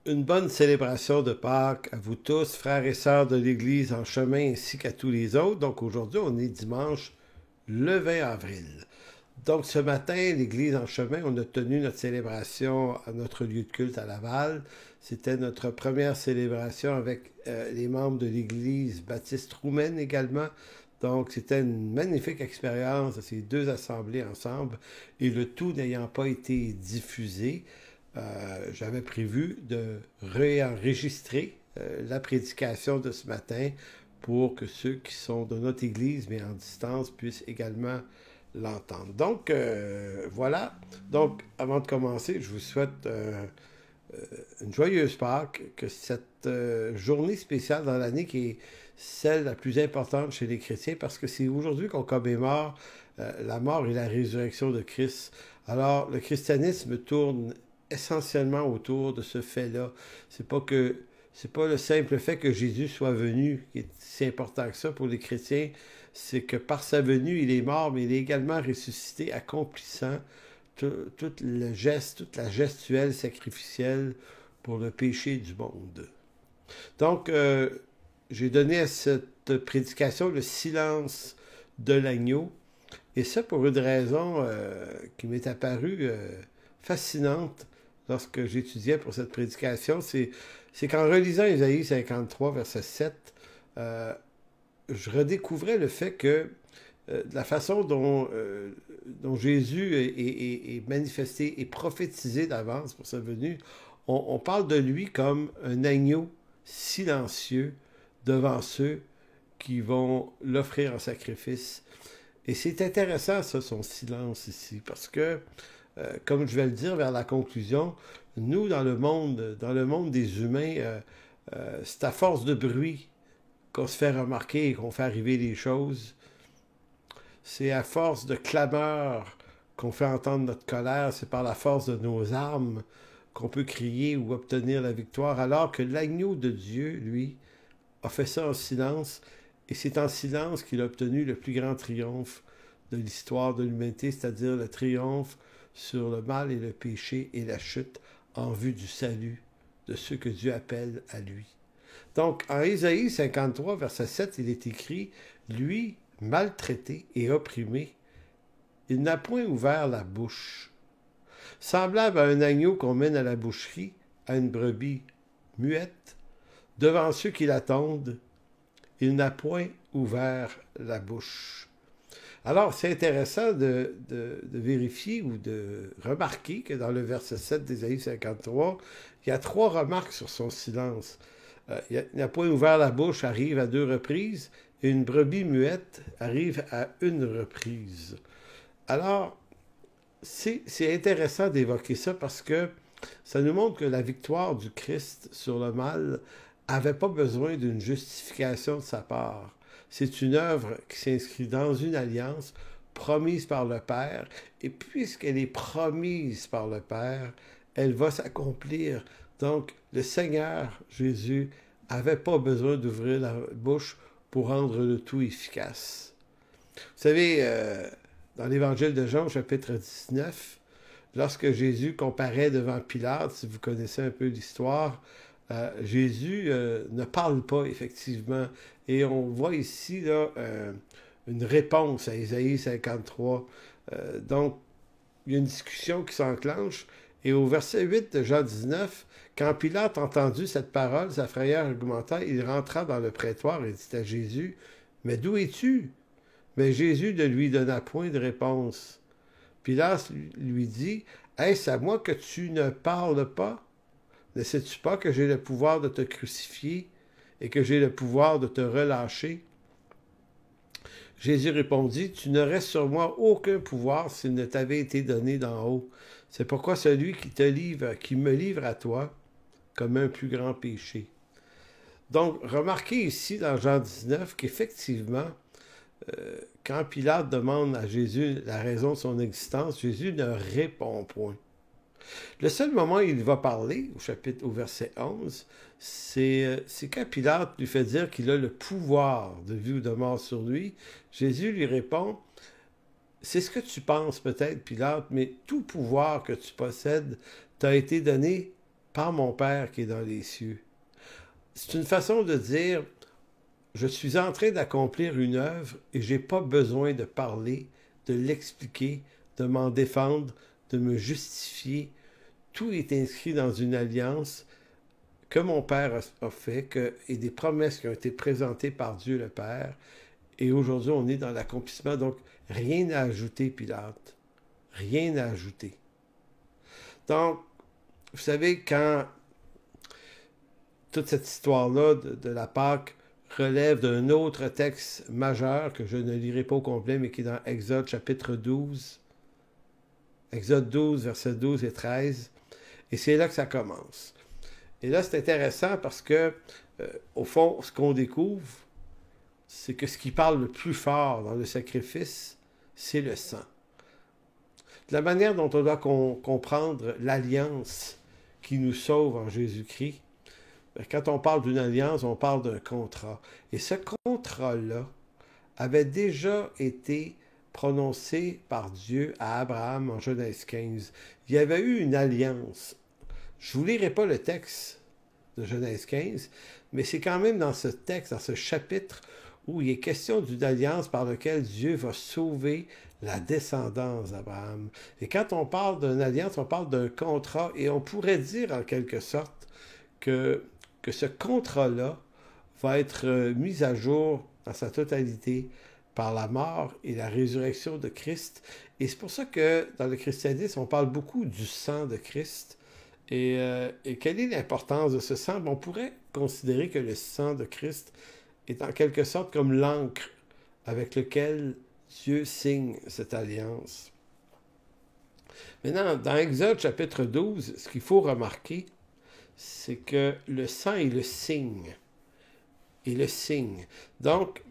Une bonne célébration de Pâques à vous tous, frères et sœurs de l'Église en chemin ainsi qu'à tous les autres. Donc aujourd'hui, on est dimanche le 20 avril. Donc ce matin, l'Église en chemin, on a tenu notre célébration à notre lieu de culte à Laval. C'était notre première célébration avec les membres de l'Église baptiste roumaine également. Donc c'était une magnifique expérience de ces deux assemblées ensemble et le tout n'ayant pas été diffusé. J'avais prévu de réenregistrer la prédication de ce matin pour que ceux qui sont de notre Église, mais en distance, puissent également l'entendre. Donc, voilà. Donc, avant de commencer, je vous souhaite une joyeuse Pâques, que cette journée spéciale dans l'année qui est celle la plus importante chez les chrétiens, parce que c'est aujourd'hui qu'on commémore la mort et la résurrection de Christ. Alors, le christianisme tourne essentiellement autour de ce fait-là. C'est pas le simple fait que Jésus soit venu qui est si important que ça pour les chrétiens, c'est que par sa venue, il est mort, mais il est également ressuscité, accomplissant tout le geste, toute la gestuelle sacrificielle pour le péché du monde. Donc, j'ai donné à cette prédication le silence de l'agneau, et ça pour une raison qui m'est apparue fascinante lorsque j'étudiais pour cette prédication, c'est qu'en relisant Isaïe 53, verset 7, je redécouvrais le fait que la façon dont Jésus est manifesté et prophétisé d'avance pour sa venue, on parle de lui comme un agneau silencieux devant ceux qui vont l'offrir en sacrifice. Et c'est intéressant, ça, son silence ici, parce que comme je vais le dire vers la conclusion, nous, dans le monde des humains, c'est à force de bruit qu'on se fait remarquer et qu'on fait arriver les choses. C'est à force de clameur qu'on fait entendre notre colère. C'est par la force de nos armes qu'on peut crier ou obtenir la victoire, alors que l'agneau de Dieu, lui, a fait ça en silence, et c'est en silence qu'il a obtenu le plus grand triomphe de l'histoire de l'humanité, c'est-à-dire le triomphe sur le mal et le péché et la chute en vue du salut de ceux que Dieu appelle à lui. Donc, en Isaïe 53, verset 7, il est écrit « Lui, maltraité et opprimé, il n'a point ouvert la bouche. Semblable à un agneau qu'on mène à la boucherie, à une brebis muette, devant ceux qui l'attendent, il n'a point ouvert la bouche. » Alors, c'est intéressant de vérifier ou de remarquer que dans le verset 7 d'Ésaïe 53, il y a trois remarques sur son silence. Il n'a point ouvert la bouche arrive à deux reprises, et une brebis muette arrive à une reprise. Alors, c'est intéressant d'évoquer ça parce que ça nous montre que la victoire du Christ sur le mal n'avait pas besoin d'une justification de sa part. C'est une œuvre qui s'inscrit dans une alliance promise par le Père, et puisqu'elle est promise par le Père, elle va s'accomplir. Donc, le Seigneur Jésus n'avait pas besoin d'ouvrir la bouche pour rendre le tout efficace. Vous savez, dans l'Évangile de Jean, chapitre 19, lorsque Jésus comparaît devant Pilate, si vous connaissez un peu l'histoire, Jésus ne parle pas, effectivement. Et on voit ici là, une réponse à Ésaïe 53. Donc, il y a une discussion qui s'enclenche. Et au verset 8 de Jean 19, quand Pilate entendu cette parole, sa frayeur augmenta, il rentra dans le prétoire et dit à Jésus, « Mais d'où es-tu? » Mais Jésus ne lui donna point de réponse. Pilate lui dit, « Est-ce à moi que tu ne parles pas? Ne sais-tu pas que j'ai le pouvoir de te crucifier et que j'ai le pouvoir de te relâcher? » Jésus répondit, « Tu n'aurais sur moi aucun pouvoir s'il ne t'avait été donné d'en haut. C'est pourquoi celui qui me livre à toi commet un plus grand péché. » Donc, remarquez ici dans Jean 19 qu'effectivement, quand Pilate demande à Jésus la raison de son existence, Jésus ne répond point. Le seul moment où il va parler, au verset 11, c'est quand Pilate lui fait dire qu'il a le pouvoir de vie ou de mort sur lui. Jésus lui répond, « C'est ce que tu penses peut-être, Pilate, mais tout pouvoir que tu possèdes t'a été donné par mon Père qui est dans les cieux. C'est une façon de dire, je suis en train d'accomplir une œuvre et je n'ai pas besoin de parler, de l'expliquer, de m'en défendre, de me justifier. Tout est inscrit dans une alliance que mon Père a fait et des promesses qui ont été présentées par Dieu le Père. Et aujourd'hui, on est dans l'accomplissement. Donc, rien à ajouter, Pilate. Rien à ajouter. Donc, vous savez, quand toute cette histoire-là de la Pâque relève d'un autre texte majeur que je ne lirai pas au complet, mais qui est dans Exode chapitre 12. Exode 12, versets 12 et 13. Et c'est là que ça commence. Et là, c'est intéressant parce que, au fond, ce qu'on découvre, c'est que ce qui parle le plus fort dans le sacrifice, c'est le sang. De la manière dont on doit comprendre l'alliance qui nous sauve en Jésus-Christ, quand on parle d'une alliance, on parle d'un contrat. Et ce contrat-là avait déjà été prononcé par Dieu à Abraham en Genèse 15. Il y avait eu une alliance. Je ne vous lirai pas le texte de Genèse 15, mais c'est quand même dans ce texte, dans ce chapitre, où il est question d'une alliance par laquelle Dieu va sauver la descendance d'Abraham. Et quand on parle d'une alliance, on parle d'un contrat, et on pourrait dire en quelque sorte que ce contrat-là va être mis à jour dans sa totalité par la mort et la résurrection de Christ. Et c'est pour ça que dans le christianisme, on parle beaucoup du sang de Christ. Et quelle est l'importance de ce sang? On pourrait considérer que le sang de Christ est en quelque sorte comme l'encre avec lequel Dieu signe cette alliance. Maintenant, dans Exode chapitre 12, ce qu'il faut remarquer, c'est que le sang est le signe. Et le signe. Donc,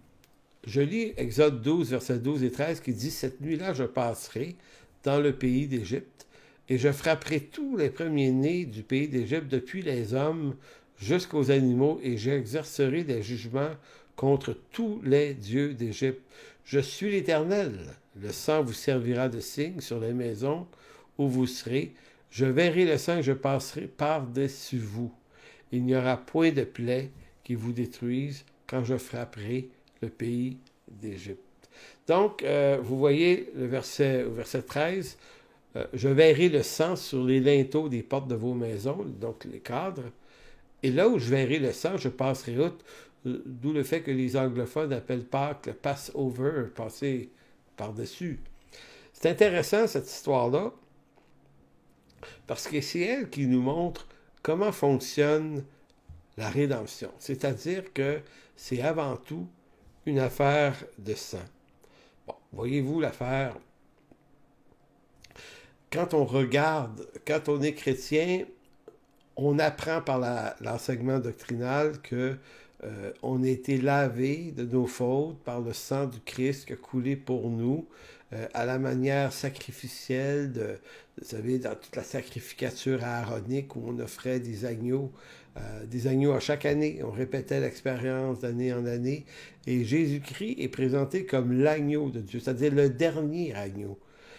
je lis Exode 12, versets 12 et 13, qui dit « Cette nuit-là, je passerai dans le pays d'Égypte, et je frapperai tous les premiers-nés du pays d'Égypte, depuis les hommes jusqu'aux animaux, et j'exercerai des jugements contre tous les dieux d'Égypte. Je suis l'Éternel. Le sang vous servira de signe sur les maisons où vous serez. Je verrai le sang et je passerai par-dessus vous. Il n'y aura point de plaie qui vous détruise quand je frapperai le pays d'Égypte. » Donc, vous voyez au verset 13, je verrai le sang sur les linteaux des portes de vos maisons, donc les cadres. Et là où je verrai le sang, je passerai outre, d'où le fait que les anglophones appellent Pâques le Passover, passer par-dessus. C'est intéressant cette histoire-là, parce que c'est elle qui nous montre comment fonctionne la rédemption. C'est-à-dire que c'est avant tout une affaire de sang. Bon, voyez-vous l'affaire? Quand on regarde, quand on est chrétien, on apprend par l'enseignement doctrinal que on a été lavé de nos fautes par le sang du Christ qui a coulé pour nous, à la manière sacrificielle vous savez, dans toute la sacrificature aaronique où on offrait des agneaux à chaque année. On répétait l'expérience d'année en année. Et Jésus-Christ est présenté comme l'agneau de Dieu, c'est-à-dire le dernier agneau.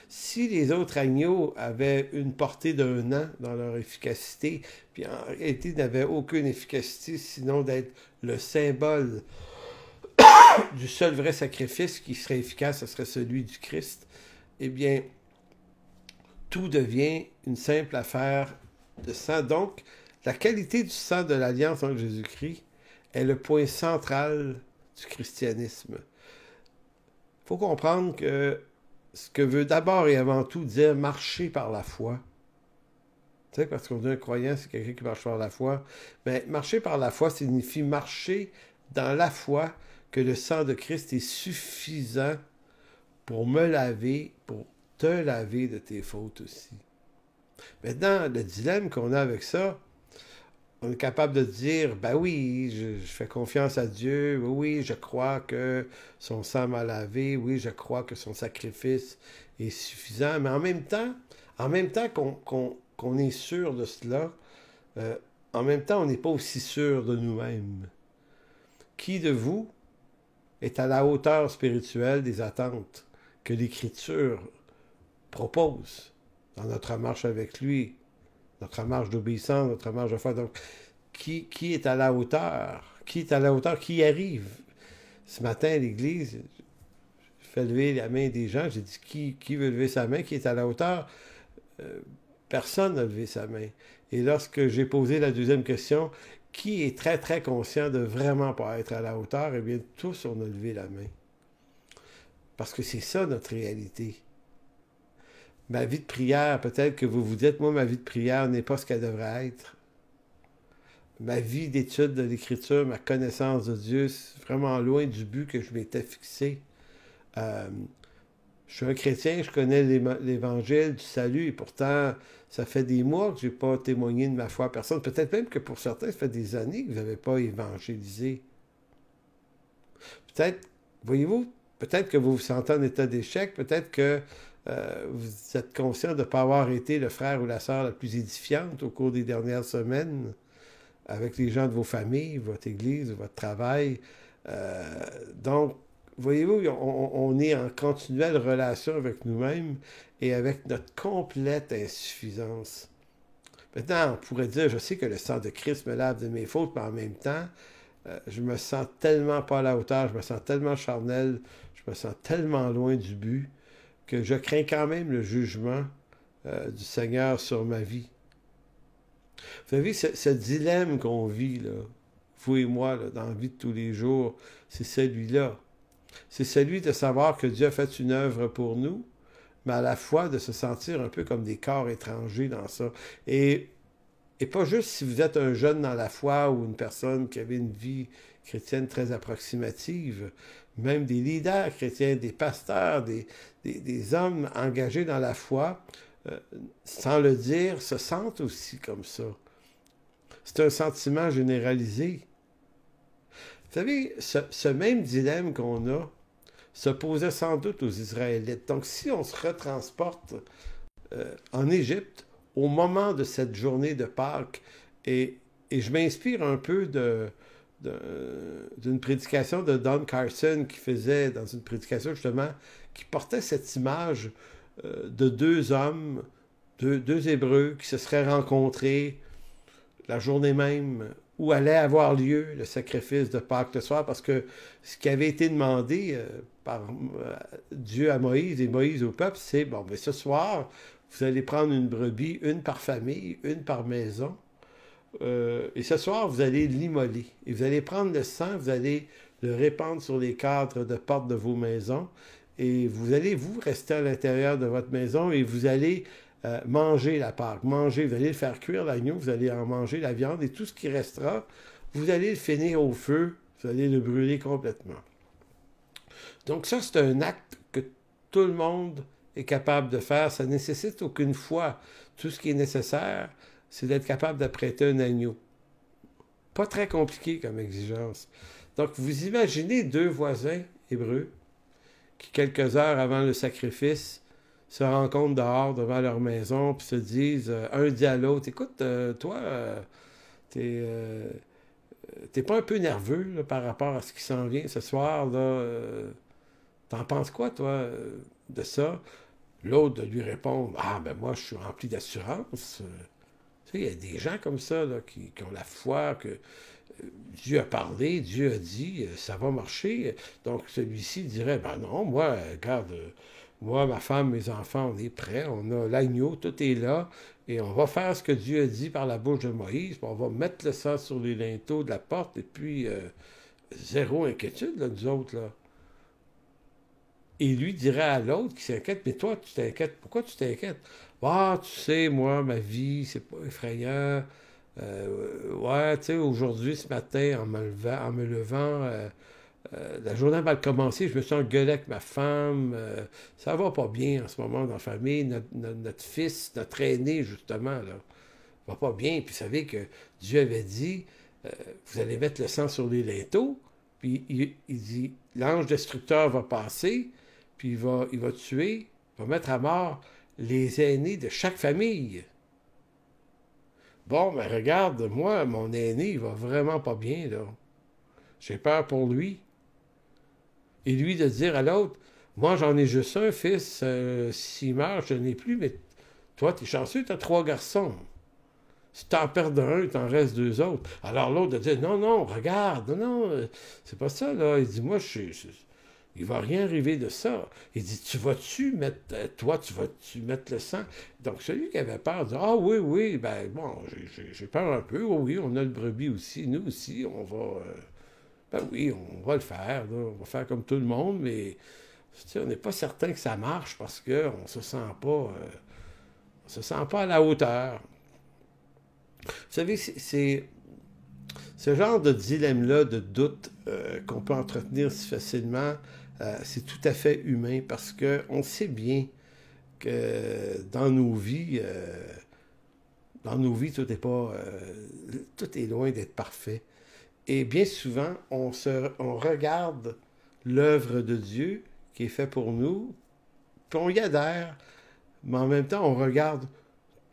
Si les autres agneaux avaient une portée d'un an dans leur efficacité, puis en réalité n'avaient aucune efficacité sinon d'être le symbole du seul vrai sacrifice qui serait efficace, ce serait celui du Christ, eh bien, tout devient une simple affaire de sang. Donc, la qualité du sang de l'Alliance entre Jésus-Christ est le point central du christianisme. Il faut comprendre que ce que veut d'abord et avant tout dire marcher par la foi. Tu sais, parce qu'on dit un croyant, c'est quelqu'un qui marche par la foi. Mais marcher par la foi signifie marcher dans la foi que le sang de Christ est suffisant pour me laver, pour te laver de tes fautes aussi. Maintenant, le dilemme qu'on a avec ça, on est capable de dire, ben oui, je fais confiance à Dieu, oui, je crois que son sang m'a lavé, oui, je crois que son sacrifice est suffisant, mais en même temps qu'on est sûr de cela, en même temps, on n'est pas aussi sûr de nous-mêmes. Qui de vous est à la hauteur spirituelle des attentes que l'Écriture propose dans notre marche avec lui, notre marche d'obéissance, notre marche de foi. Donc, qui est à la hauteur? Qui est à la hauteur? Qui arrive? Ce matin, à l'église, je fais lever la main des gens. J'ai dit, qui veut lever sa main? Qui est à la hauteur? Personne n'a levé sa main. Et lorsque j'ai posé la deuxième question, qui est très, très conscient de vraiment pas être à la hauteur? Eh bien, tous, on a levé la main. Parce que c'est ça, notre réalité. Ma vie de prière, peut-être que vous vous dites, moi, ma vie de prière n'est pas ce qu'elle devrait être. Ma vie d'étude de l'Écriture, ma connaissance de Dieu, c'est vraiment loin du but que je m'étais fixé. Je suis un chrétien, je connais l'Évangile du salut, et pourtant, ça fait des mois que je n'ai pas témoigné de ma foi à personne. Peut-être même que pour certains, ça fait des années que vous n'avez pas évangélisé. Peut-être, voyez-vous, peut-être que vous vous sentez en état d'échec, peut-être que vous êtes conscient de ne pas avoir été le frère ou la sœur la plus édifiante au cours des dernières semaines avec les gens de vos familles, votre église, votre travail. Donc, voyez-vous, on est en continuelle relation avec nous-mêmes et avec notre complète insuffisance. Maintenant, on pourrait dire, je sais que le sang de Christ me lave de mes fautes, mais en même temps, je me sens tellement pas à la hauteur, je me sens tellement charnel, je me sens tellement loin du but, que je crains quand même le jugement du Seigneur sur ma vie. Vous savez, ce dilemme qu'on vit, là, vous et moi, là, dans la vie de tous les jours, c'est celui-là. C'est celui de savoir que Dieu a fait une œuvre pour nous, mais à la fois de se sentir un peu comme des corps étrangers dans ça. Et pas juste si vous êtes un jeune dans la foi ou une personne qui avait une vie chrétienne très approximative, même des leaders chrétiens, des pasteurs, des hommes engagés dans la foi, sans le dire, se sentent aussi comme ça. C'est un sentiment généralisé. Vous savez, ce même dilemme qu'on a se posait sans doute aux Israélites. Donc, si on se retransporte en Égypte, au moment de cette journée de Pâques, et je m'inspire un peu d'une prédication de Don Carson qui faisait, dans une prédication justement, qui portait cette image de deux hommes, deux Hébreux qui se seraient rencontrés la journée même où allait avoir lieu le sacrifice de Pâques le soir, parce que ce qui avait été demandé par Dieu à Moïse et Moïse au peuple, c'est, bon, mais ce soir, vous allez prendre une brebis, une par famille, une par maison, et ce soir, vous allez l'immoler. Et vous allez prendre le sang, vous allez le répandre sur les cadres de porte de vos maisons, et vous allez, vous, rester à l'intérieur de votre maison, et vous allez manger la Pâque, manger, vous allez le faire cuire l'agneau, vous allez en manger la viande, et tout ce qui restera, vous allez le finir au feu, vous allez le brûler complètement. Donc ça, c'est un acte que tout le monde est capable de faire. Ça ne nécessite aucune foi. Tout ce qui est nécessaire, c'est d'être capable d'apprêter un agneau. Pas très compliqué comme exigence. Donc, vous imaginez deux voisins hébreux qui, quelques heures avant le sacrifice, se rencontrent dehors devant leur maison puis se disent, un dit à l'autre, écoute, toi, t'es pas un peu nerveux là, par rapport à ce qui s'en vient ce soir, là, t'en penses quoi, toi, de ça? L'autre de lui répondre, ah, ben moi, je suis rempli d'assurance. Tu sais, il y a des gens comme ça là, qui ont la foi que Dieu a parlé, Dieu a dit, ça va marcher. Donc, celui-ci dirait, ben non, moi, regarde, moi, ma femme, mes enfants, on est prêts, on a l'agneau, tout est là, et on va faire ce que Dieu a dit par la bouche de Moïse, puis on va mettre le sang sur les linteaux de la porte, et puis zéro inquiétude, là, nous autres, là. Et lui dirait à l'autre qui s'inquiète, mais toi, tu t'inquiètes. Pourquoi tu t'inquiètes? Ah, tu sais, moi, ma vie, c'est pas effrayant. Ouais, tu sais, aujourd'hui, ce matin, en me levant, la journée a mal commencé, je me suis engueulé avec ma femme. Ça va pas bien en ce moment dans la famille. Notre fils, notre aîné, justement, là, va pas bien. Puis vous savez que Dieu avait dit, vous allez mettre le sang sur les linteaux. Puis il dit, l'ange destructeur va passer, puis il va tuer, il va mettre à mort les aînés de chaque famille. Bon, ben regarde, moi, mon aîné, il va vraiment pas bien, là. J'ai peur pour lui. Et lui de dire à l'autre, moi, j'en ai juste un fils, s'il meurt, je n'en ai plus, mais toi, t'es chanceux, t'as 3 garçons. Si tu en perds un, il t'en reste deux autres. Alors l'autre a dit, non, non, regarde, non, c'est pas ça, là. Il dit, moi, il va rien arriver de ça. Il dit, tu vas-tu mettre, toi, tu vas-tu mettre le sang? Donc celui qui avait peur dit, ah oui, oui, ben bon, j'ai peur un peu. Oh, oui, on a le brebis aussi, nous aussi, on va, ben oui, on va le faire, là. On va faire comme tout le monde, mais tu sais, on n'est pas certain que ça marche parce qu'on se sent pas, on se sent pas à la hauteur. Vous savez, c'est ce genre de dilemme-là, de doute qu'on peut entretenir si facilement, c'est tout à fait humain parce qu'on sait bien que dans nos vies, tout est pas, tout est loin d'être parfait. Et bien souvent, on regarde l'œuvre de Dieu qui est faite pour nous, puis on y adhère, mais en même temps, on regarde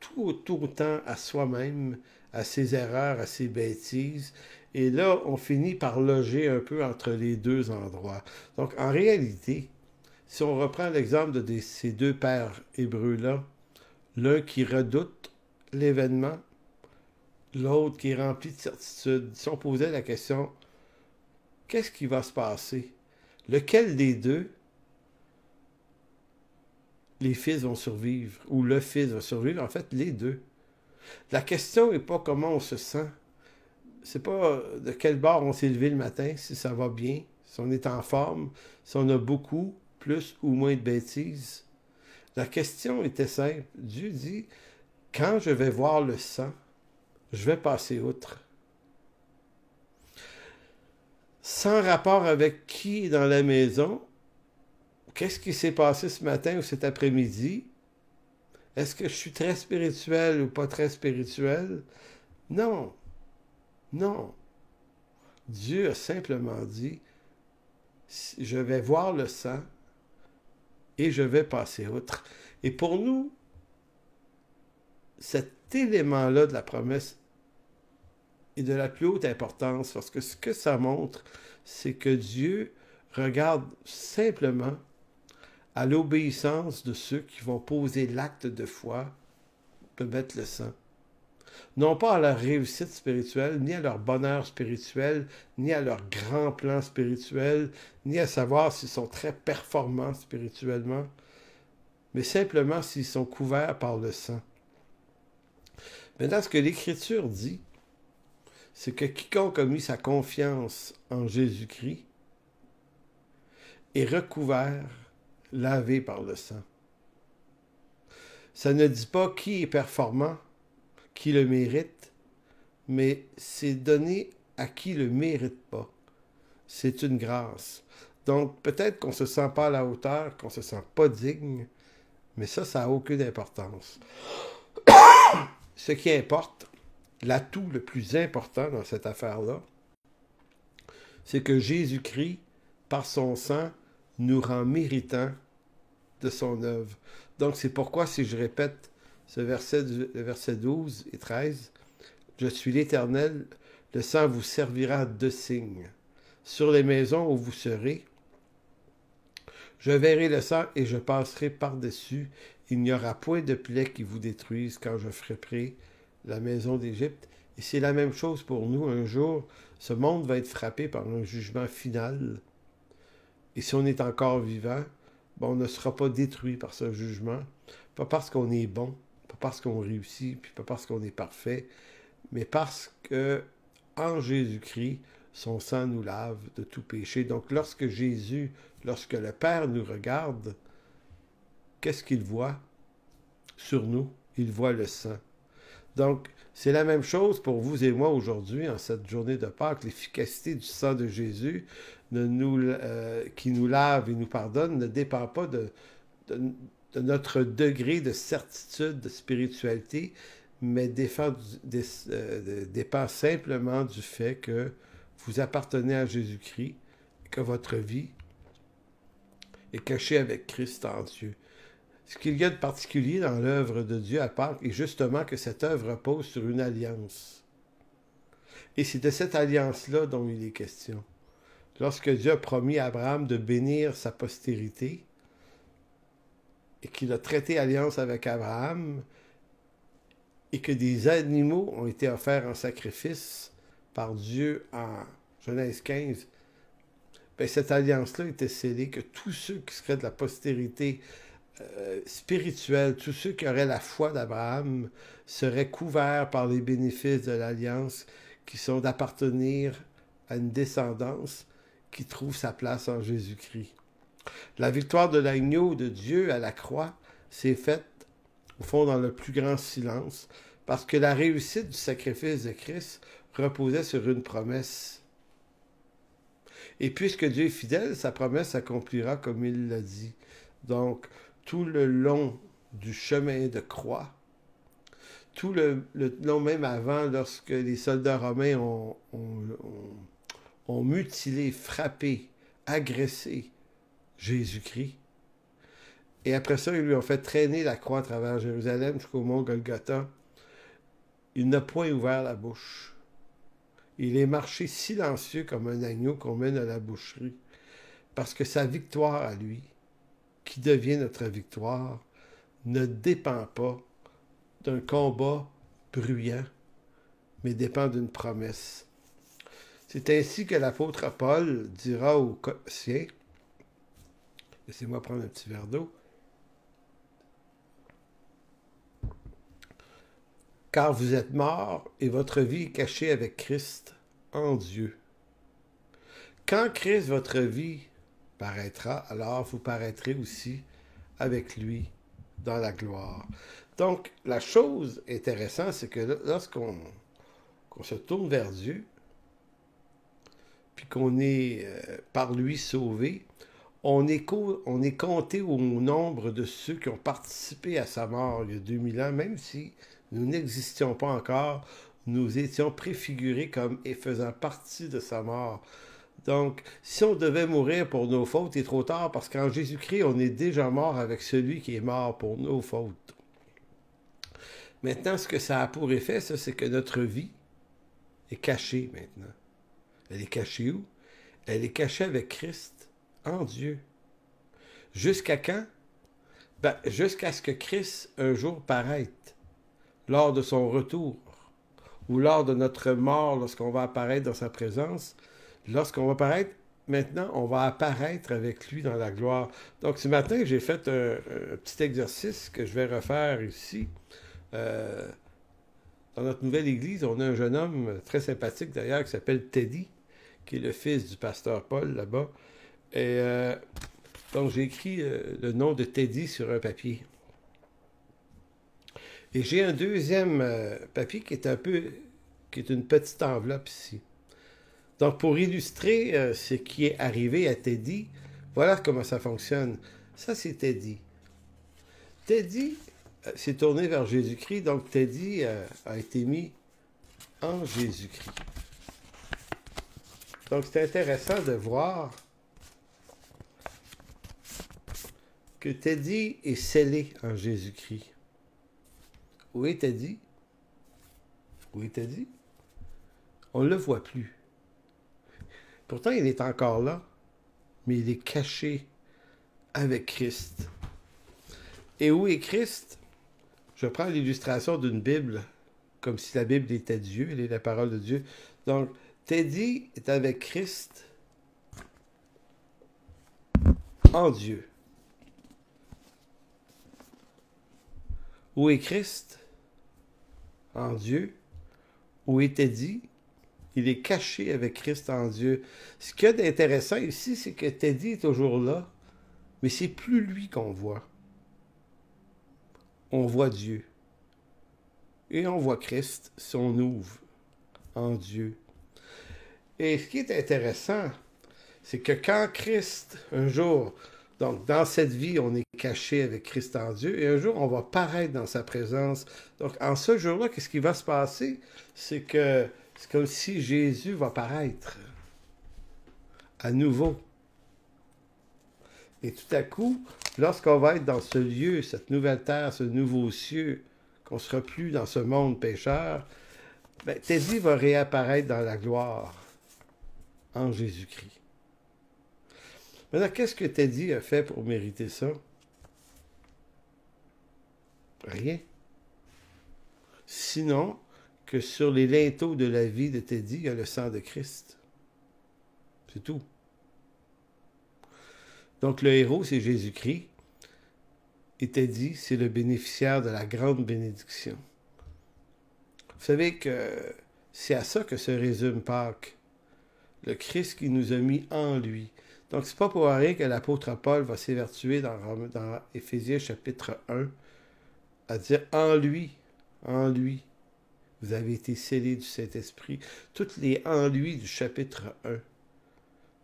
tout autant à soi-même, à ses erreurs, à ses bêtises. Et là, on finit par loger un peu entre les deux endroits. Donc, en réalité, si on reprend l'exemple de ces deux pères hébreux-là, l'un qui redoute l'événement, l'autre qui est rempli de certitude, si on posait la question, qu'est-ce qui va se passer? Lequel des deux, les fils vont survivre, ou le fils va survivre? En fait, les deux. La question n'est pas comment on se sent. C'est pas de quel bord on s'est levé le matin, si ça va bien, si on est en forme, si on a beaucoup, plus ou moins de bêtises. La question était simple. Dieu dit, quand je vais voir le sang, je vais passer outre. Sans rapport avec qui est dans la maison, qu'est-ce qui s'est passé ce matin ou cet après-midi? Est-ce que je suis très spirituel ou pas très spirituel? Non, non. Dieu a simplement dit, je vais voir le sang et je vais passer outre. Et pour nous, cet élément-là de la promesse est de la plus haute importance parce que ce que ça montre, c'est que Dieu regarde simplement à l'obéissance de ceux qui vont poser l'acte de foi de mettre le sang. Non pas à leur réussite spirituelle, ni à leur bonheur spirituel, ni à leur grand plan spirituel, ni à savoir s'ils sont très performants spirituellement, mais simplement s'ils sont couverts par le sang. Maintenant, ce que l'Écriture dit, c'est que quiconque a mis sa confiance en Jésus-Christ est recouvert, lavé par le sang. Ça ne dit pas qui est performant, qui le mérite, mais c'est donné à qui le mérite pas. C'est une grâce. Donc, peut-être qu'on ne se sent pas à la hauteur, qu'on ne se sent pas digne, mais ça n'a aucune importance. Ce qui importe, l'atout le plus important dans cette affaire-là, c'est que Jésus-Christ, par son sang, nous rend méritants de son œuvre. Donc, c'est pourquoi, si je répète ce verset, le verset 12 et 13, « Je suis l'Éternel, le sang vous servira de signe. Sur les maisons où vous serez, je verrai le sang et je passerai par-dessus. Il n'y aura point de plaie qui vous détruise quand je frapperai la maison d'Égypte. » Et c'est la même chose pour nous. Un jour, ce monde va être frappé par un jugement final. Et si on est encore vivant, on ne sera pas détruit par ce jugement. Pas parce qu'on est bon, pas parce qu'on réussit, puis pas parce qu'on est parfait, mais parce que en Jésus-Christ, son sang nous lave de tout péché. Donc lorsque le Père nous regarde, qu'est-ce qu'il voit sur nous? Il voit le sang. Donc, c'est la même chose pour vous et moi aujourd'hui, en cette journée de Pâques. L'efficacité du sang de Jésus qui nous lave et nous pardonne ne dépend pas de notre degré de certitude, de spiritualité, mais dépend simplement du fait que vous appartenez à Jésus-Christ, que votre vie est cachée avec Christ en Dieu. Ce qu'il y a de particulier dans l'œuvre de Dieu à Pâques est justement que cette œuvre repose sur une alliance. Et c'est de cette alliance-là dont il est question. Lorsque Dieu a promis à Abraham de bénir sa postérité et qu'il a traité alliance avec Abraham, et que des animaux ont été offerts en sacrifice par Dieu en Genèse 15, bien, cette alliance-là était scellée, que tous ceux qui seraient de la postérité spirituelle, tous ceux qui auraient la foi d'Abraham, seraient couverts par les bénéfices de l'alliance qui sont d'appartenir à une descendance qui trouve sa place en Jésus-Christ. La victoire de l'agneau de Dieu à la croix s'est faite, au fond, dans le plus grand silence, parce que la réussite du sacrifice de Christ reposait sur une promesse. Et puisque Dieu est fidèle, sa promesse s'accomplira comme il l'a dit. Donc, tout le long du chemin de croix, tout le long même avant, lorsque les soldats romains ont mutilé, frappé, agressé Jésus-Christ, et après ça, ils lui ont fait traîner la croix à travers Jérusalem jusqu'au mont Golgotha, il n'a point ouvert la bouche. Il est marché silencieux comme un agneau qu'on mène à la boucherie, parce que sa victoire à lui, qui devient notre victoire, ne dépend pas d'un combat bruyant, mais dépend d'une promesse. C'est ainsi que l'apôtre Paul dira aux Colossiens, laissez-moi prendre un petit verre d'eau, car vous êtes morts et votre vie est cachée avec Christ en Dieu. Quand Christ, votre vie, paraîtra, alors vous paraîtrez aussi avec lui dans la gloire. Donc, la chose intéressante, c'est que lorsqu'on se tourne vers Dieu, puis qu'on est par lui sauvé, on est compté au nombre de ceux qui ont participé à sa mort il y a 2000 ans, même si nous n'existions pas encore, nous étions préfigurés comme et faisant partie de sa mort. Donc, si on devait mourir pour nos fautes, il est trop tard, parce qu'en Jésus-Christ, on est déjà mort avec celui qui est mort pour nos fautes. Maintenant, ce que ça a pour effet, ça, c'est que notre vie est cachée maintenant. Elle est cachée où? Elle est cachée avec Christ en Dieu. Jusqu'à quand? Ben, jusqu'à ce que Christ un jour paraisse, lors de son retour, ou lors de notre mort, lorsqu'on va apparaître dans sa présence. Lorsqu'on va apparaître, maintenant, on va apparaître avec lui dans la gloire. Donc, ce matin, j'ai fait un petit exercice que je vais refaire ici. Dans notre nouvelle église, on a un jeune homme très sympathique d'ailleurs qui s'appelle Teddy, qui est le fils du pasteur Paul là-bas. Et donc, j'ai écrit le nom de Teddy sur un papier. Et j'ai un deuxième papier qui est une petite enveloppe ici. Donc, pour illustrer ce qui est arrivé à Teddy, voilà comment ça fonctionne. Ça, c'est Teddy. Teddy s'est tourné vers Jésus-Christ, donc Teddy a été mis en Jésus-Christ. Donc, c'est intéressant de voir que Teddy est scellé en Jésus-Christ. Où est Teddy? Où est Teddy? On ne le voit plus. Pourtant, il est encore là, mais il est caché avec Christ. Et où est Christ? Je prends l'illustration d'une Bible, comme si la Bible était Dieu, elle est la parole de Dieu. Donc, Teddy est avec Christ en Dieu. Où est Christ? En Dieu. Où est Teddy? Il est caché avec Christ en Dieu. Ce qu'il y a d'intéressant ici, c'est que Teddy est toujours là, mais c'est plus lui qu'on voit. On voit Dieu. Et on voit Christ, son ouvre en Dieu. Et ce qui est intéressant, c'est que quand Christ, un jour, donc dans cette vie, on est caché avec Christ en Dieu, et un jour, on va paraître dans sa présence. Donc, en ce jour-là, qu'est-ce qui va se passer? C'est que c'est comme si Jésus va paraître à nouveau. Et tout à coup, lorsqu'on va être dans ce lieu, cette nouvelle terre, ce nouveau cieux, qu'on ne sera plus dans ce monde pécheur, ben, Teddy va réapparaître dans la gloire en Jésus-Christ. Maintenant, qu'est-ce que Teddy a fait pour mériter ça? Rien. Sinon que sur les linteaux de la vie de Teddy, il y a le sang de Christ. C'est tout. Donc le héros, c'est Jésus-Christ. Et Teddy, c'est le bénéficiaire de la grande bénédiction. Vous savez que c'est à ça que se résume Pâques. Le Christ qui nous a mis en lui. Donc, c'est pas pour rien que l'apôtre Paul va s'évertuer dans Éphésiens chapitre 1 à dire en lui, vous avez été scellés du Saint-Esprit. Toutes les en lui du chapitre 1.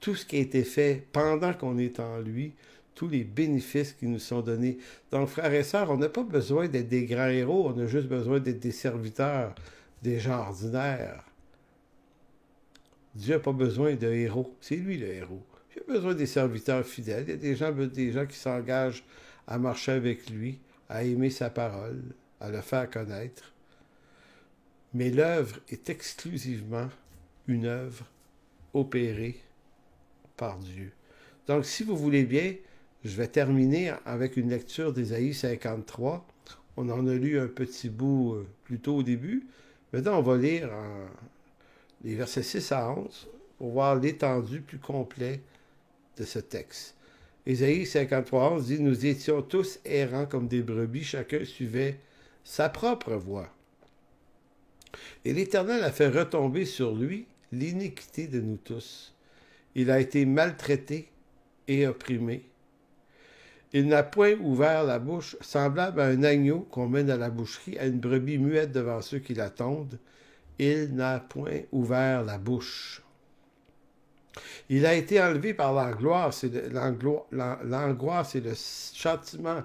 Tout ce qui a été fait pendant qu'on est en lui, tous les bénéfices qui nous sont donnés. Donc, frères et sœurs, on n'a pas besoin d'être des grands héros, on a juste besoin d'être des serviteurs, des gens ordinaires. Dieu n'a pas besoin de héros, c'est lui le héros. Il a besoin des serviteurs fidèles, il y a des gens qui s'engagent à marcher avec lui, à aimer sa parole, à le faire connaître. Mais l'œuvre est exclusivement une œuvre opérée par Dieu. Donc, si vous voulez bien, je vais terminer avec une lecture d'Ésaïe 53. On en a lu un petit bout plus tôt au début. Maintenant, on va lire les versets 6 à 11 pour voir l'étendue plus complète de ce texte. Ésaïe 53, 11 dit « Nous étions tous errants comme des brebis, chacun suivait sa propre voie. Et l'Éternel a fait retomber sur lui l'iniquité de nous tous. Il a été maltraité et opprimé. Il n'a point ouvert la bouche, semblable à un agneau qu'on mène à la boucherie, à une brebis muette devant ceux qui l'attendent. Il n'a point ouvert la bouche. Il a été enlevé par l'angoisse et le châtiment.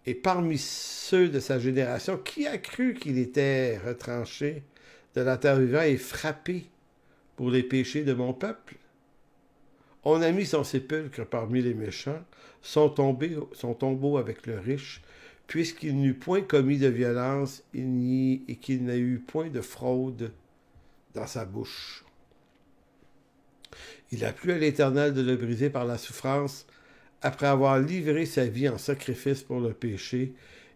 Et parmi ceux de sa génération, qui a cru qu'il était retranché de la terre vivante et frappé pour les péchés de mon peuple? On a mis son sépulcre parmi les méchants, son tombeau avec le riche, puisqu'il n'eut point commis de violence et qu'il n'a eu point de fraude dans sa bouche. Il a plu à l'Éternel de le briser par la souffrance. Après avoir livré sa vie en sacrifice pour le péché,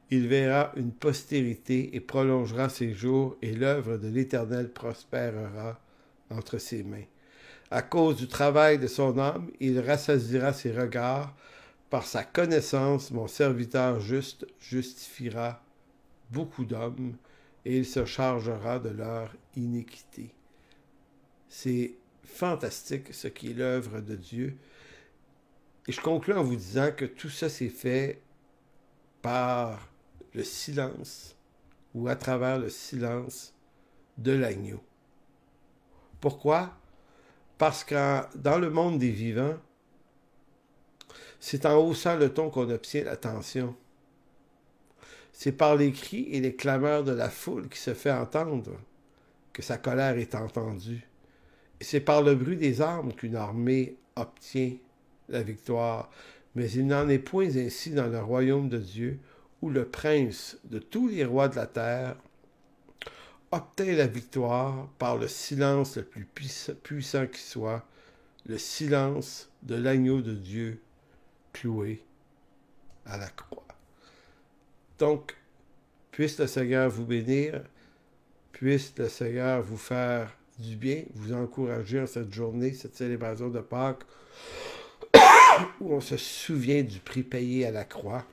il verra une postérité et prolongera ses jours, et l'œuvre de l'Éternel prospérera entre ses mains. À cause du travail de son âme, il rassasiera ses regards. Par sa connaissance, mon serviteur juste justifiera beaucoup d'hommes, et il se chargera de leur iniquité. C'est fantastique ce qui est l'œuvre de Dieu. Et je conclue en vous disant que tout ça s'est fait par le silence ou à travers le silence de l'agneau. Pourquoi? Parce que dans le monde des vivants, c'est en haussant le ton qu'on obtient l'attention. C'est par les cris et les clameurs de la foule qui se fait entendre que sa colère est entendue. Et c'est par le bruit des armes qu'une armée obtient la victoire. Mais il n'en est point ainsi dans le royaume de Dieu, où le prince de tous les rois de la terre obtint la victoire par le silence le plus puissant qui soit, le silence de l'agneau de Dieu cloué à la croix. Donc, puisse le Seigneur vous bénir, puisse le Seigneur vous faire du bien, vous encourager en cette journée, cette célébration de Pâques, où on se souvient du prix payé à la croix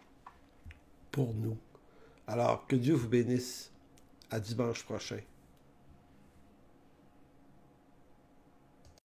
pour nous. Alors, que Dieu vous bénisse. À dimanche prochain.